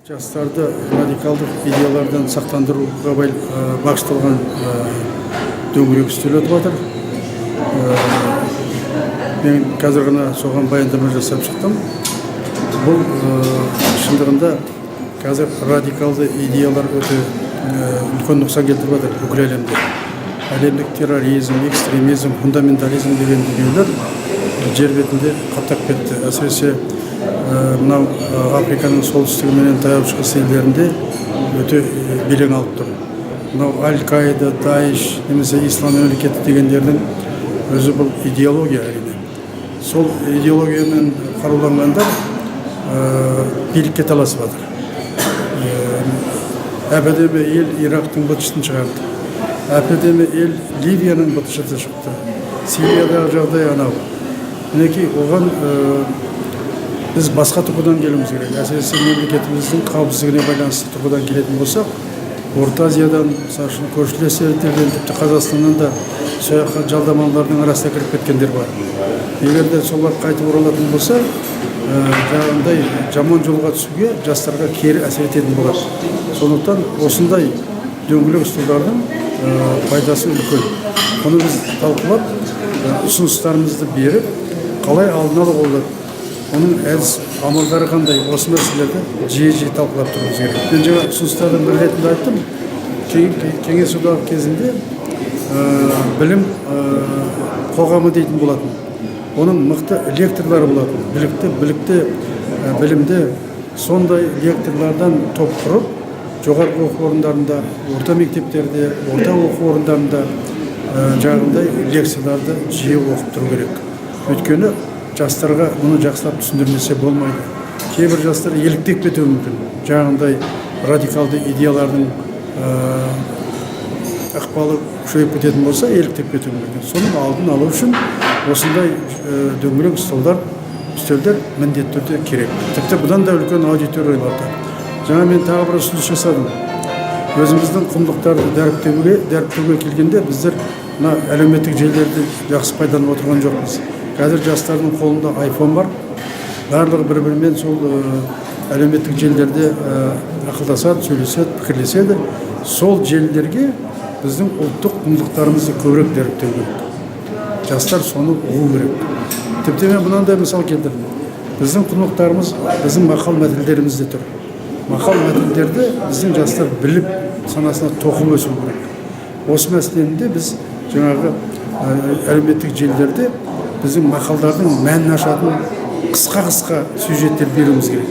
Жастарды радикалдық идеялардан сақтандыруға бағышталған дөңгелек үстел өтіп жатыр. Мен қазір ғана соған баяндама жасап шықтым. Бұл шындығында қазір радикалды идеялар өте үлкен нұқсан келтіріп жатыр бүкіл әлемде. Әлемдік терроризм, экстремизм, фундаментализм деген дүниелер жер бетінде қаптап кетті. Әсіресе мынау Африканың солтүстігі менен таяу шығыс елдерінде өте белең алып тұр. Мынау Аль-Каида, Даиш немесе ислам мемлекеті дегендердің өзі бұл идеология әрине. Сол идеологиямен қаруланғандар билікке таласып жатыр. Әп-әдемі ел Ирактың бытышын шығарды. Әп-әдемі ел Ливияның бытышын шықты. Сириядағы жағдай анау. Мінекей оған біз басқа тұрғыдан келуіміз керек. Әсіресе мемлекетіміздің қауіпсіздігіне байланысты тұрғыдан келетін болсақ, Орта Азиядан, мысалы көршілес елдерден, тіпті Қазақстаннан да саяхат жалдамалардың арасына кіріп кеткендер бар. Егер де солар қайтып оралатын болса, жаңағындай жаман жолға түсуге жастарға кері әсер ететін болады. Сондықтан осындай дөңгелек үстелдердің пайдасы үлкен. Оны біз талқылап, ұсыныстарымызды беріп, қалай алдын алуға болады, оның әдіс амалдары қандай, осы мәселелерді жиі талқылап тұруымыз керек. Мен жаңа ұсыныстардың бір ретінде айттым, кеңес одағы кезінде білім қоғамы дейтін болатын. Оның мықты лекторлары болатын. Білікті білімді сондай лекторлардан топ құрып, жоғарғы оқу орындарында, орта мектептерде, орта оқу орындарында жағындай лекцияларды жиі оқып тұру керек. Өйткені жастарға мұны жақсылап түсіндірмесе болмайды. Кейбір жастар еліктеп кетуі мүмкін. Жаңағындай радикалды идеялардың ықпалы күшейіп кететін болса, еліктеп кетуі мүмкін. Соның алдын алу үшін осындай дөңгелек үстелдер міндетті түрде керек. Тіпті бұдан да үлкен аудиторияларда. Жаңа мен тағы бір ұсыныс жасадым. Өзіміздің құндылықтарды дәріптеуге келгенде біздер әлеуметтік желілерді жақсы пайдаланып отырған жоқпыз. Қазір жастардың қолында iPhone бар. Барлығы бір-бірімен сол әлеуметтік желілерде ақылдасады, сөйлеседі, пікірлеседі. Сол желілерге біздің ұлттық құндылықтарымызды көбірек дәріптеу керек. Жастар соны ұғу керек. Тіпті мен бұнан да мысал келтірдім. Біздің құндылықтарымыз біздің мақал мәтелдерімізде тұр. Мақал мәтелдерді біздің жастар біліп, санасына тоқып өсу керек. Осы мәселені біз жаңағы әлеуметтік желілерде біздің мақалдардың мәнін ашатын қысқа сюжеттер беруіміз керек.